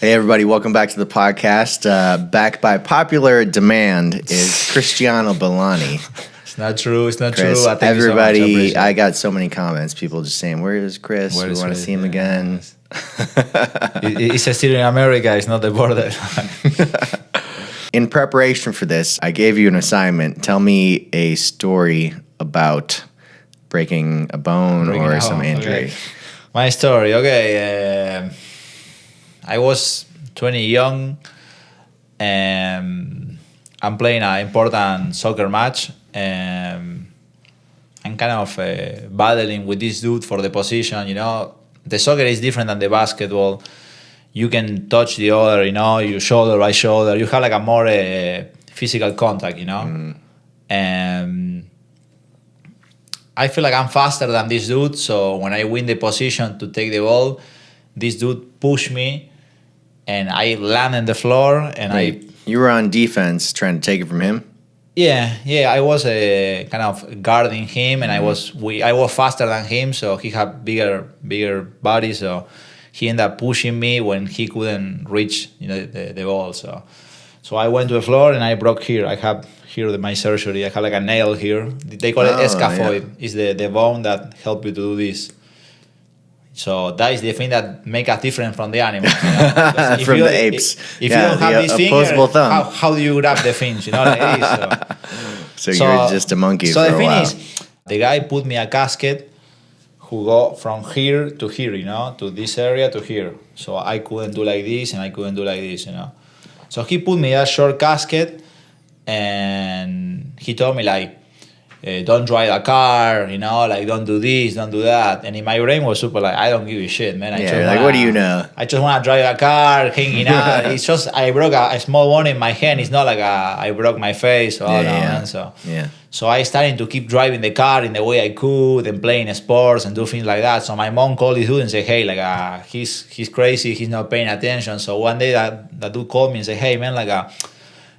Hey everybody, welcome back to the podcast. Back by popular demand is Cristiano Bellani. It's not true. It's not Chris, true. everybody, I got so many comments. People just saying, "Where is Chris? We want to see him again." It's still in America. It's not the border. In preparation for this, I gave you an assignment. Tell me a story about breaking a bone or some injury. Okay. My story. Okay. I was 20 young. I'm playing an important soccer match. I'm kind of battling with this dude for the position. You know, the soccer is different than the basketball. You can touch the other, you know, you shoulder by shoulder. You have like a more physical contact, you know. And I feel like I'm faster than this dude. So when I win the position to take the ball, this dude pushed me, and I land on the floor. And You were on defense trying to take it from him? Yeah. I was kind of guarding him, and I was faster than him, so he had bigger body. So he ended up pushing me when he couldn't reach, you know, the ball. So I went to the floor and I broke here. I have here my surgery. I have like a nail here. They call it scaphoid. Yeah. It's the bone that helps you to do this. So that is the thing that make us different from the animals. You know? From the apes. If you don't have this finger, thumb. how do you grab the things? You know, like this. So you're just a monkey for a while. So the thing is, the guy put me a casket who go from here to here, you know, to this area to here. So I couldn't do like this and I couldn't do like this, you know. So he put me a short casket and he told me like, don't drive a car, you know, like don't do this, don't do that. And in my brain was super like, I don't give a shit, man. What do you know? I just want to drive a car, hanging out. It's just, I broke a small one in my hand. It's not like I broke my face. Man. So I started to keep driving the car in the way I could and playing sports and do things like that. So my mom called this dude and said, hey, like he's crazy, he's not paying attention. So one day that dude called me and said, hey, man, like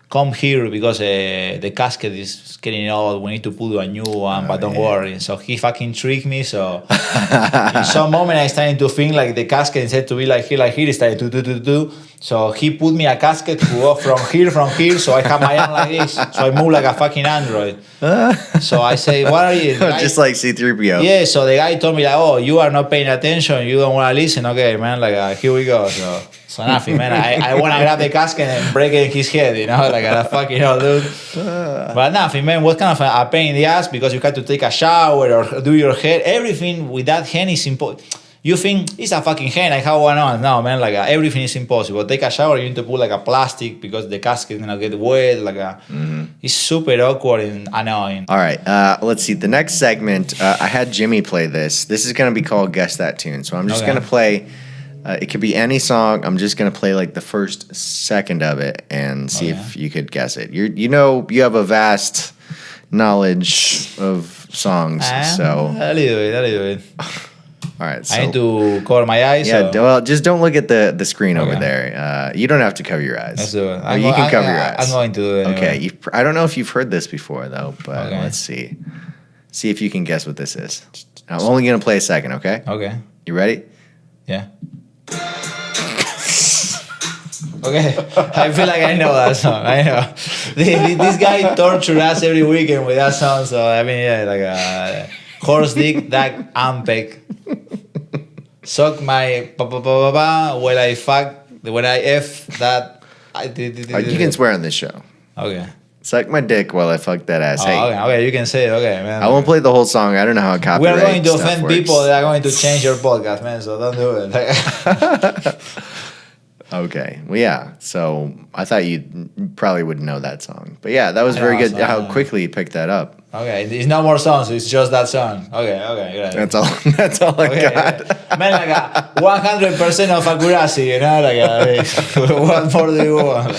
come here because the casket is getting old. We need to put a new one, but don't worry. So he fucking tricked me. So in some moment I started to think like the casket instead to be like here, it started to do. So he put me a casket to go from here. So I have my arm like this. So I move like a fucking android. So I say, what are you? Just like C-3PO. Yeah, so the guy told me like, oh, you are not paying attention. You don't want to listen. Okay, man, like here we go. So nothing, man. I want to grab the casket and break it in his head, you know, like a fucking dude. But nothing, man. What kind of a pain in the ass because you have to take a shower or do your hair. Everything with that hand is impossible. You think it's a fucking hand, I have one on. No, man, like everything is impossible. Take a shower, you need to put like a plastic because the casket is gonna get wet. It's super awkward and annoying. All right, let's see. The next segment, I had Jimmy play this. This is gonna be called Guess That Tune. So I'm just gonna play. It could be any song. I'm just gonna play like the first second of it and see if you could guess it. You have a vast knowledge of songs. So I'll do it. All right, so I need to cover my eyes. Yeah, well, just don't look at the screen over there. You don't have to cover your eyes. Let's do it. You can cover your eyes. I'm going to do it. Okay, I don't know if you've heard this before though, but let's see. See if you can guess what this is. I'm only gonna play a second, okay? Okay. You ready? Yeah. Okay, I feel like I know that song. I know. This guy tortured us every weekend with that song. So I mean, yeah, like a horse dick, that ampeg. Suck my when I fuck, when I F that. You can swear on this show. Okay. Suck my dick while I fuck that ass. Hey. Okay, you can say it. Okay, man. I won't play the whole song. I don't know how copyright We're going to offend works. people that are going to change your podcast, man. So don't do it. Okay. Well, yeah. So I thought you probably would know that song. But yeah, that was very good how quickly you picked that up. Okay. It's no more songs. It's just that song. Okay. Great. That's all I got. Man, like 100% of accuracy, you know? Like what more do you want?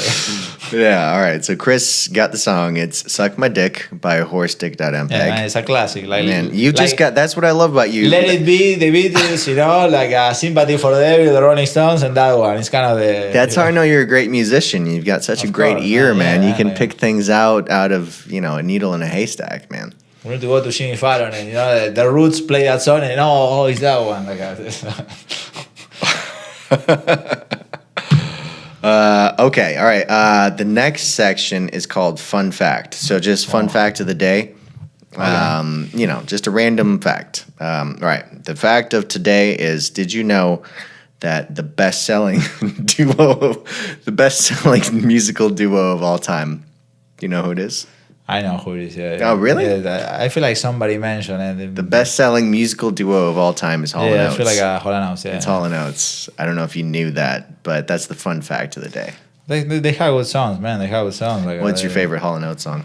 Yeah, all right. So Chris got the song. It's Suck My Dick by HorseDick.mpeg. Yeah, man, it's a classic. Like, man, you just got, that's what I love about you. Let It Be, the Beatles, you know, like Sympathy for the Devil, the Rolling Stones, and that one. It's kind of the... That's how I know you're a great musician. You've got such a great ear, man. You can pick things out of, a needle in a haystack, man. We need to go to Jimmy Fallon and, the Roots play that song and, it's that one. Like that. Okay, all right. The next section is called Fun Fact. So just fun fact of the day. Okay. Just a random fact. All right. The fact of today is, did you know that the best-selling musical duo of all time, do you know who it is? I know who it is. Yeah. Oh, really? Yeah, I feel like somebody mentioned it. The best-selling musical duo of all time is Hall & Oates. Yeah, I feel like Hall & Oates. Yeah, it's Hall & Oates. I don't know if you knew that, but that's the fun fact of the day. They have good songs, man. They have good songs. What's your favorite Hall & Oates song?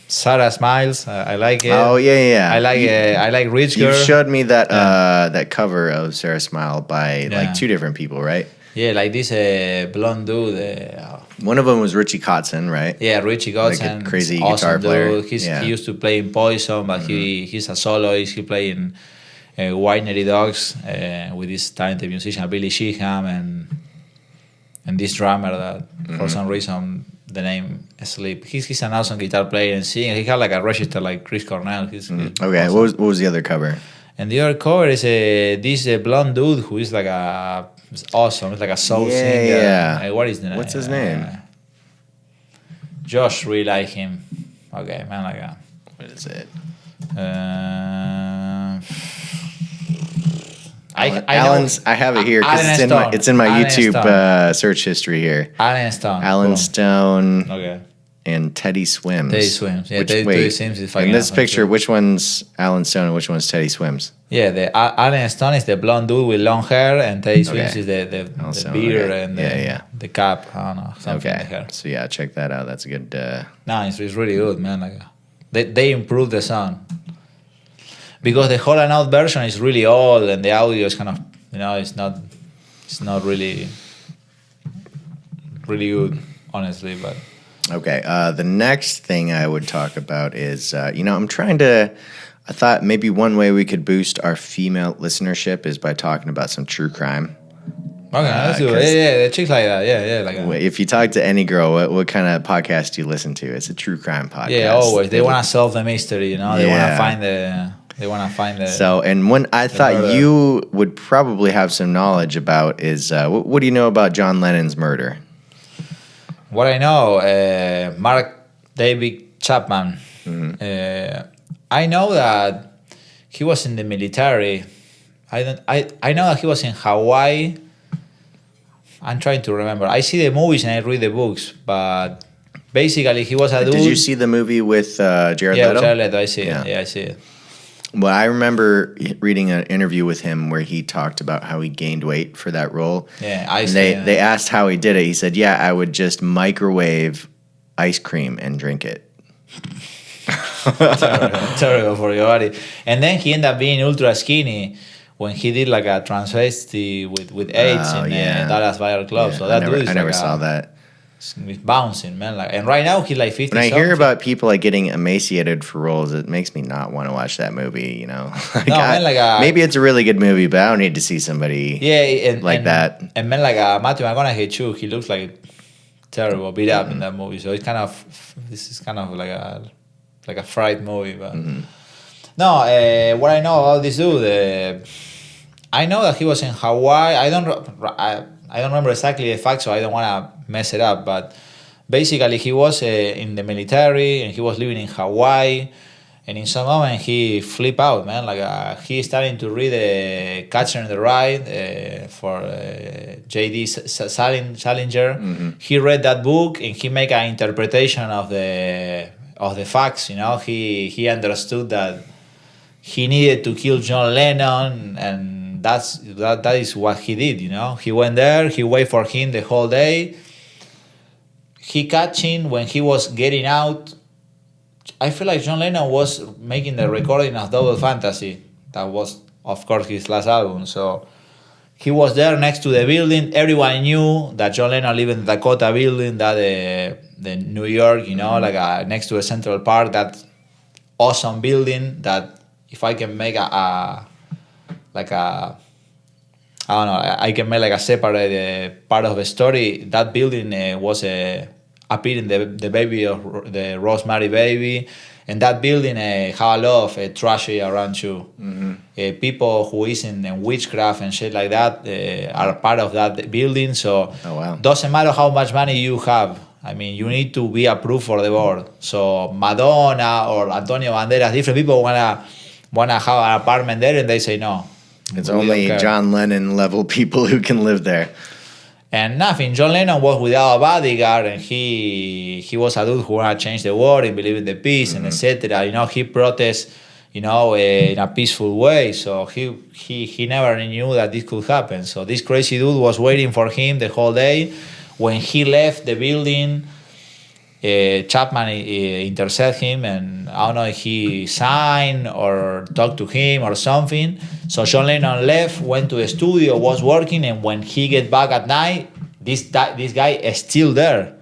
Sara Smiles. I like it. Oh yeah. I like Rich Girl. You showed me that that cover of Sara Smile by like two different people, right? Yeah, like this blonde dude. One of them was Richie Kotzen, right? Yeah, Richie Kotzen, like a crazy guitar player. Dude. He used to play in Poison, but he's a soloist. He played in Winery Dogs with this talented musician Billy Sheehan and this drummer that for some reason the name Sleep. He's an awesome guitar player and singer. He had like a register like Chris Cornell. He's okay. Awesome. What was the other cover? And the other cover is this blonde dude who is like it's awesome. It's like a soul singer. Yeah. What is the name? What's his name? Josh really like him. Okay, man, like what is it? I have it here because it's in my YouTube search history here. Alan Stone. Alan Stone. Okay. And Teddy Swims. Teddy Swims. Yeah, Teddy Swims is fucking in this picture, which one's Alan Stone and which one's Teddy Swims? Yeah, the Alan Stone is the blonde dude with long hair, and Teddy Swims is the beard and the cap. I don't know. Something in the hair. So yeah, check that out. That's a good. No, it's really good, man. Like they improved the sound because the Hall & Oates version is really old and the audio is kind of it's not really good, honestly, but. Okay, the next thing I would talk about is, I thought maybe one way we could boost our female listenership is by talking about some true crime. Okay, let's do it. Yeah, the chicks like that. Yeah, like that. If you talk to any girl, what kind of podcast do you listen to? It's a true crime podcast. Yeah, always. They want to solve the mystery, They want to find the... They want to find the... So, and one I thought you would probably have some knowledge about is, what do you know about John Lennon's murder? What I know, Mark David Chapman. I know that he was in the military. I know that he was in Hawaii. I'm trying to remember. I see the movies and I read the books, but basically he was a dude. Did you see the movie with Jared Leto? Yeah, Jared Leto. I see it. Yeah, I see it. Well, I remember reading an interview with him where he talked about how he gained weight for that role. Yeah, They asked how he did it. He said, "Yeah, I would just microwave ice cream and drink it." terrible for your body. And then he ended up being ultra skinny when he did like a transvestite with AIDS in Dallas Buyers Club. Yeah, so that dude is I never saw that. He's bouncing, man. And right now he's like 50. When I hear about people like getting emaciated for roles, it makes me not want to watch that movie. Maybe it's a really good movie, but I don't need to see somebody that. And man, like Matthew McConaughey too, he looks like terrible, beat up in that movie. So it's this is kind of like a fright movie. But no, what I know about this dude, I know that he was in Hawaii. I don't remember exactly the facts, so I don't want to mess it up. But basically, he was in the military and he was living in Hawaii. And in some moment, he flipped out, man. He started to read Catcher in the Rye for J.D. Salinger. He read that book and he made an interpretation of the facts. He understood that he needed to kill John Lennon, and that is what he did. He went there. He waited for him the whole day. He catch him when he was getting out. I feel like John Lennon was making the recording of Double Fantasy. That was, of course, his last album. So he was there next to the building. Everyone knew that John Lennon lived in the Dakota building, that the New York, next to the Central Park, that awesome building that if I can make I don't know, I can make like a separate part of the story. That building was appearing the baby of the Rosemary Baby, And that building have a lot of tragedy around you. People who is in witchcraft and shit like that are part of that building. So doesn't matter how much money you have. I mean, you need to be approved for the board. So Madonna or Antonio Banderas, different people wanna have an apartment there, and they say no. It's only John Lennon level people who can live there. And nothing. John Lennon was without a bodyguard, and he was a dude who wanted to change the world and believe in the peace and etc. You know, he protests, in a peaceful way. So he never knew that this could happen. So this crazy dude was waiting for him the whole day. When he left the building, Chapman intercepted him, and I don't know if he signed or talked to him or something. So John Lennon left, went to the studio, was working, and when he get back at night, this guy is still there.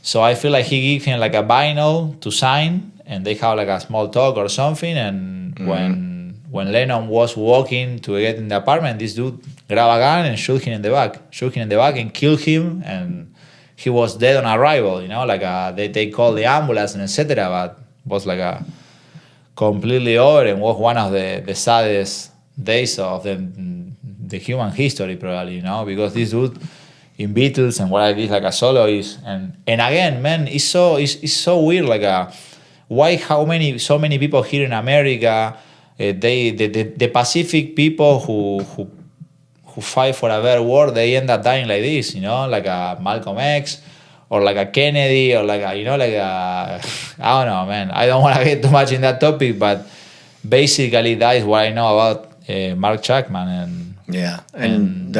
So I feel like he gave him like a vinyl to sign, and they have like a small talk or something. And when Lennon was walking to get in the apartment, this dude grabbed a gun and shoot him in the back and killed him, and he was dead on arrival. You know, like they called the ambulance and etc. But was like a completely over, and was one of the saddest days of the human history, probably. You know, because this dude in Beatles and what I did like a soloist, and again, man, it's so weird. Like why so many people here in America, the Pacific people who fight for a better world, they end up dying like this, you know, like a Malcolm X or like a Kennedy or like a, you know, like a, I don't know, man. I don't want to get too much in that topic, but basically that is what I know about Mark Chapman. And yeah, and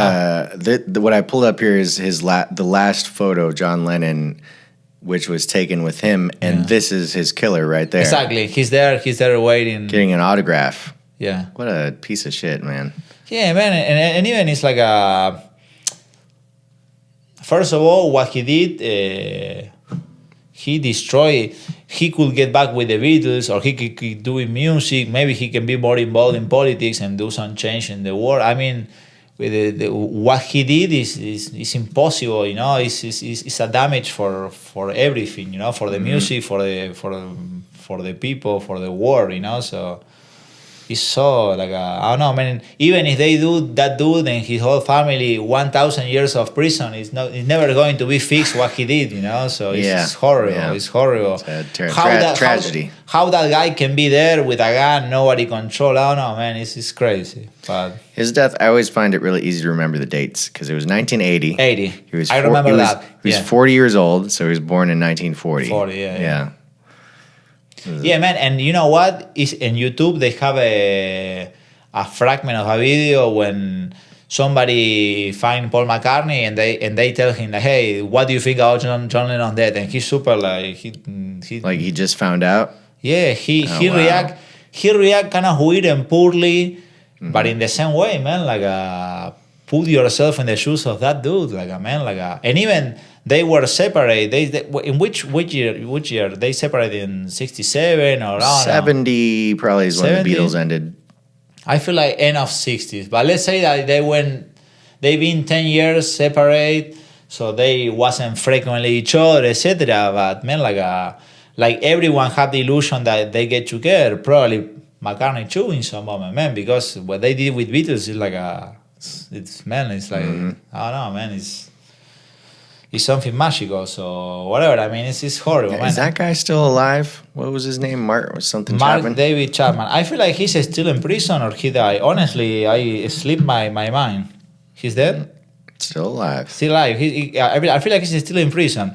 what I pulled up here is the last photo, John Lennon, which was taken with him, and this is his killer right there. Exactly, he's there waiting, getting an autograph. Yeah, what a piece of shit, man. Yeah, man, and even it's like first of all, what he did, he destroyed. He could get back with the Beatles, or he could keep doing music. Maybe he can be more involved in politics and do some change in the world. I mean, with what he did is impossible. You know, it's a damage for everything. You know, for the music, for the people, for the world. You know, so. It's so like I don't know, man. Even if they do that dude and his whole family 1,000 years of prison, it's never going to be fixed what he did, you know. So it's horrible. Yeah. It's horrible. It's a tragedy. How that guy can be there with a gun, nobody control. I don't know, man. It's crazy. But his death, I always find it really easy to remember the dates because it was 1980. I remember that. He was 40 years old, so he was born in 1940. 40, yeah. Yeah, man, and you know what? In YouTube they have a fragment of a video when somebody find Paul McCartney and they tell him like, hey, what do you think about John Lennon dead? And he's super like he just found out. Yeah, he react kind of weird and poorly, but in the same way, man, like put yourself in the shoes of that dude, and even. They were separated. In which year? They separated in 67 or 70 probably is 70? When the Beatles ended. I feel like end of 60s. But let's say that they've been 10 years separate, so they wasn't frequently each other, etc. But man, like everyone had the illusion that they get together. Probably McCartney too in some moment, man, because what they did with Beatles is like it's like I don't know, man, it's something magical, so whatever. I mean, it's horrible. Is that guy still alive? What was his name? Mark Chapman? David Chapman. I feel like he's still in prison or he died. Honestly, I slipped my mind. He's dead? Still alive. Still alive. I feel like he's still in prison.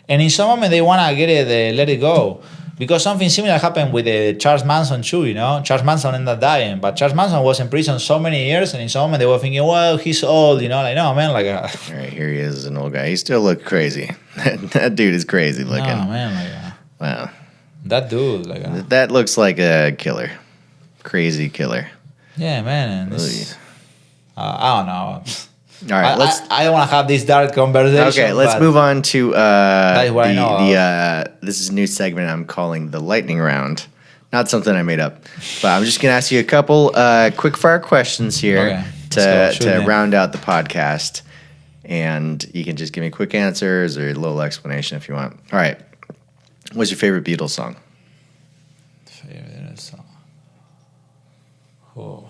And in some moment, they want to let it go. Because something similar happened with Charles Manson too, you know? Charles Manson ended up dying, but Charles Manson was in prison so many years, and in some moment they were thinking, well, he's old, you know? Like, no, man, All right, here he is, an old guy. He still looks crazy. That dude is crazy looking. No, man, wow. That dude, That looks like a killer. Crazy killer. Yeah, man. I don't know. All right, I don't want to have this dark conversation. Okay, let's move on to this is a new segment I'm calling the lightning round. Not something I made up, but I'm just gonna ask you a couple quick fire questions here to round out the podcast, and you can just give me quick answers or a little explanation if you want. All right, what's your favorite Beatles song? favorite song. Oh,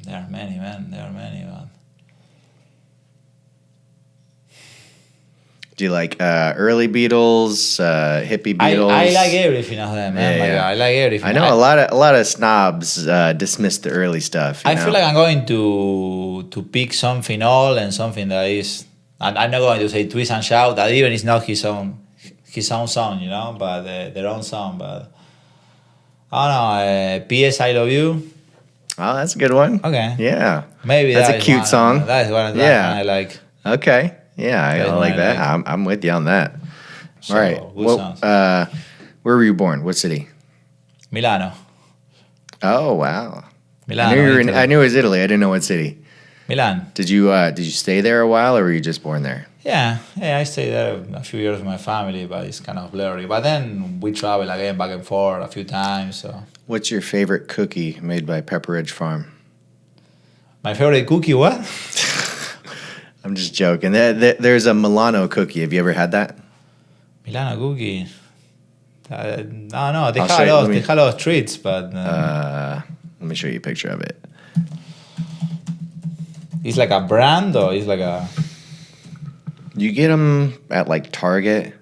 there are many, man. There are many, man. Do you like early Beatles, hippie Beatles? I like everything of them, man. Yeah. I like everything. I know a lot of snobs dismiss the early stuff. I feel like I'm going to pick something old and something that is. I'm not going to say Twist and Shout. That even is not his own song, you know, but their own song. But I don't know. P.S. I Love You. Oh, that's a good one. Okay. Yeah. Maybe that's that a cute song. That is one of them I like. Okay. Yeah, I like that. I'm with you on that. So, all right. Well, where were you born? What city? Milano. Oh wow. Milano. I knew it was Italy. I didn't know what city. Milan. Did you stay there a while, or were you just born there? Yeah, I stayed there a few years with my family, but it's kind of blurry. But then we travel again back and forth a few times. So. What's your favorite cookie made by Pepperidge Farm? My favorite cookie, what? I'm just joking. There's a Milano cookie. Have you ever had that? Milano cookie? No. They have a lot of treats, but... let me show you a picture of it. It's like a brand, or it's like a... You get them at like Target.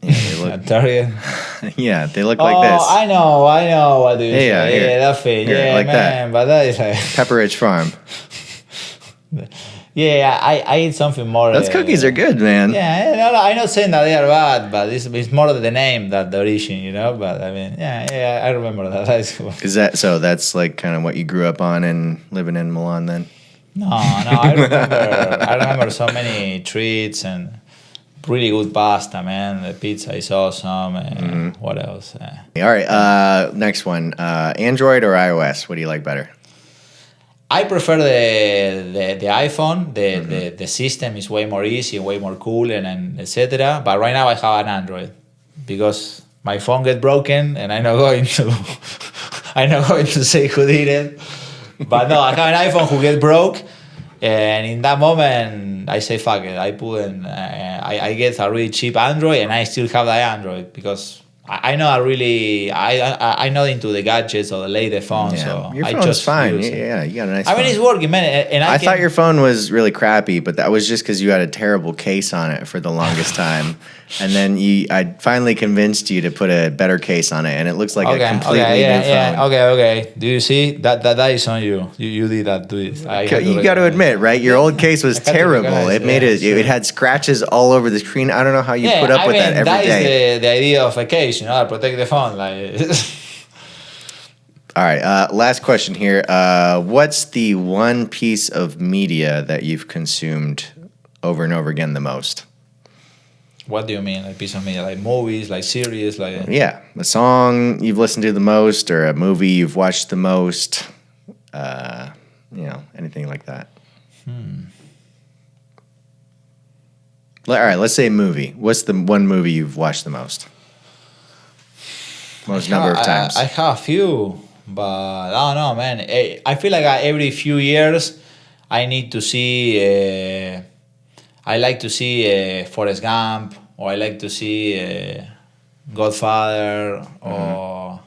Yeah, they look, at Target? Yeah, they look like this. I know what do you say. Here, that thing. Here, yeah, like man, that. But that is like... Pepperidge Farm. Yeah, I eat something more... Those cookies are good, man. Yeah, I'm not saying that they are bad, but it's more the name than the origin, you know? But I mean, yeah, I remember that. Is that so? That's like kind of what you grew up on and living in Milan then? No, I remember so many treats and really good pasta, man. The pizza is awesome. And what else? All right, next one. Android or iOS? What do you like better? I prefer the iPhone. The system is way more easy, way more cool, and etc. But right now I have an Android because my phone get broken, and I'm not going to say who did it. But no, I have an iPhone who get broke, and in that moment I say fuck it. I put I get a really cheap Android, and I still have that Android because I know I'm not into the gadgets or the latest phone, so your I phone's just fine. use it. Yeah, you got a nice phone. I mean, it's working, man. And I thought your phone was really crappy, but that was just because you had a terrible case on it for the longest time. And then I finally convinced you to put a better case on it, and it looks like a completely new phone. Okay. Do you see that is on you? You did that. Do it. You got to admit, right? Your old case was terrible. It had scratches all over the screen. I don't know how you put up with that every day. That is the idea of a case, you know, protect the phone. Like. All right. Last question here. What's the one piece of media that you've consumed over and over again the most? What do you mean? Like piece of media, like movies, like series, like yeah, a song you've listened to the most, or a movie you've watched the most. Anything like that. All right, let's say movie. What's the one movie you've watched the most? Number of times. I have a few, but I don't know, man. I feel like every few years I need to see. I like to see Forrest Gump, or I like to see Godfather, or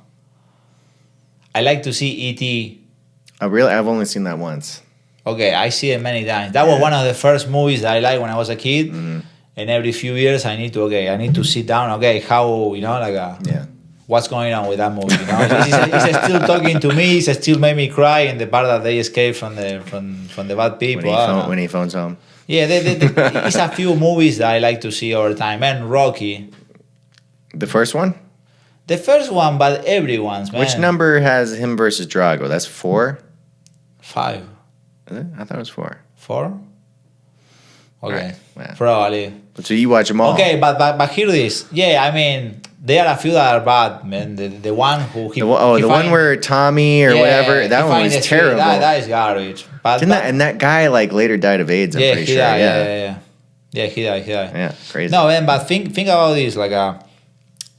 I like to see E.T. Oh, really? I've only seen that once. Okay, I see it many times. That was one of the first movies that I liked when I was a kid. Mm-hmm. And every few years I need to sit down. Okay, how what's going on with that movie? You know, it's still talking to me. It still made me cry in the part that they escape from the bad people. When he phones home. Yeah, it's a few movies that I like to see over time. And Rocky. The first one? The first one, but everyone's, man. Which number has him versus Drago? That's 4? 5. Is it? I thought it was 4. 4? Okay, right. Yeah. Probably. So you watch them all? Okay, but hear this. Yeah, I mean, there are a few that are bad, man. The one who... one where Tommy or whatever, that one was terrible. That is garbage. And that guy later died of AIDS, I'm pretty sure. Yeah, he died. Yeah, crazy. No, man, but think about this, like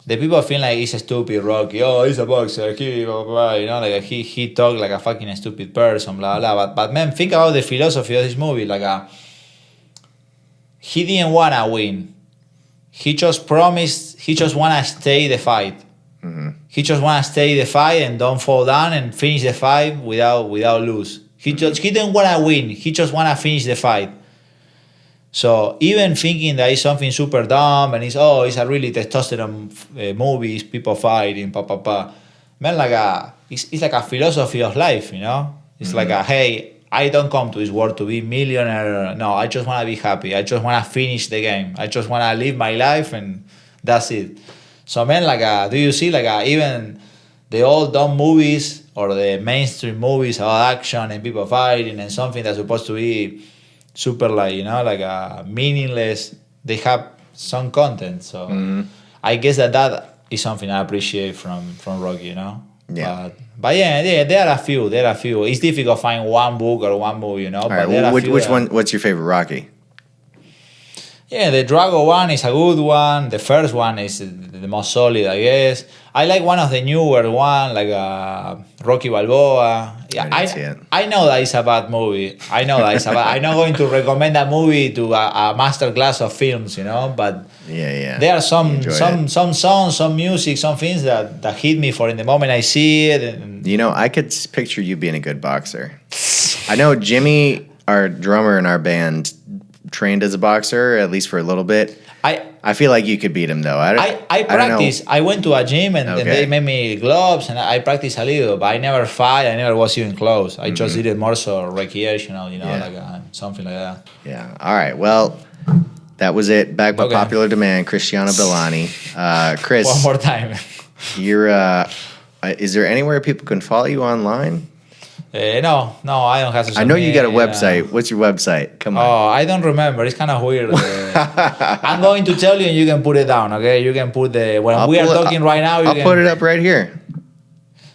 the people feel like he's a stupid Rocky. Oh, he's a boxer. He, blah, blah, you know, like he talked like a fucking stupid person, blah, blah. But man, think about the philosophy of this movie. Like he didn't wanna win. He just promised. He just wanna stay the fight. Mm-hmm. He just want to stay the fight and don't fall down and finish the fight without lose. He didn't want to win. He just want to finish the fight. So even thinking that it's something super dumb and it's a really testosterone movie, it's people fighting, man, it's like a philosophy of life, you know. It's like hey, I don't come to this world to be millionaire. No, I just want to be happy. I just want to finish the game. I just want to live my life and that's it. So man, do you see even the old dumb movies or the mainstream movies about action and people fighting and something that's supposed to be super meaningless, they have some content. So I guess that is something I appreciate from Rocky, you know. Yeah. But yeah, there are a few. It's difficult to find one book or one movie, you know. All right, well, which one? What's your favorite Rocky? Yeah, the Drago one is a good one. The first one is the most solid, I guess. I like one of the newer one, Rocky Balboa. Yeah, I know that it's a bad movie. I'm not going to recommend that movie to a master class of films, you know. But there are some songs, some music, some things that hit me for in the moment I see it. And, you know, I could picture you being a good boxer. I know Jimmy, our drummer in our band, trained as a boxer, at least for a little bit. I feel like you could beat him though. I practice. I went to a gym and they made me gloves and I practiced a little, but I never fight. I never was even close. I just did it more so recreational, you know, something like that. Yeah. All right. Well, that was it. Back by popular demand, Cristiano Bellani. Chris, one more time. You're. Is there anywhere people can follow you online? No, I don't have to. I know you got a website. What's your website? Come on. Oh, I don't remember. It's kind of weird. I'm going to tell you, and you can put it down. Okay, you can put we are talking right now. I'll put it up right here.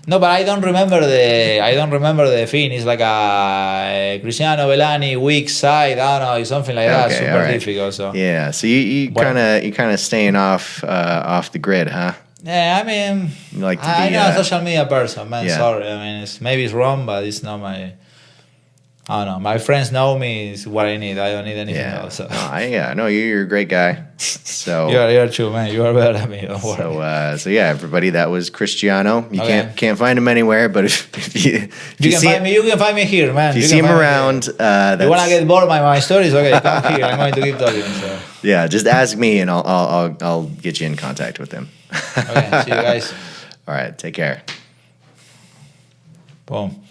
No, but I don't remember the thing. It's like a Cristiano Bellani weak side. I don't know, something like that. Super difficult. So yeah, so you kind of staying off the grid, huh? Yeah, I mean, I'm not a social media person, man. Yeah. Sorry, I mean, maybe it's wrong, but it's not my. I don't know. My friends know me is what I need. I don't need anything else. So. No, you're a great guy. So you're true, man. You are better than me. Don't worry. So yeah, everybody, that was Cristiano. You can't find him anywhere, but if you can find me, you can find me here, man. If you see him around, you wanna get bored by my stories? Okay, come here. I'm going to keep talking. So. Yeah, just ask me, and I'll get you in contact with him. Okay, see you guys. All right, take care. Boom.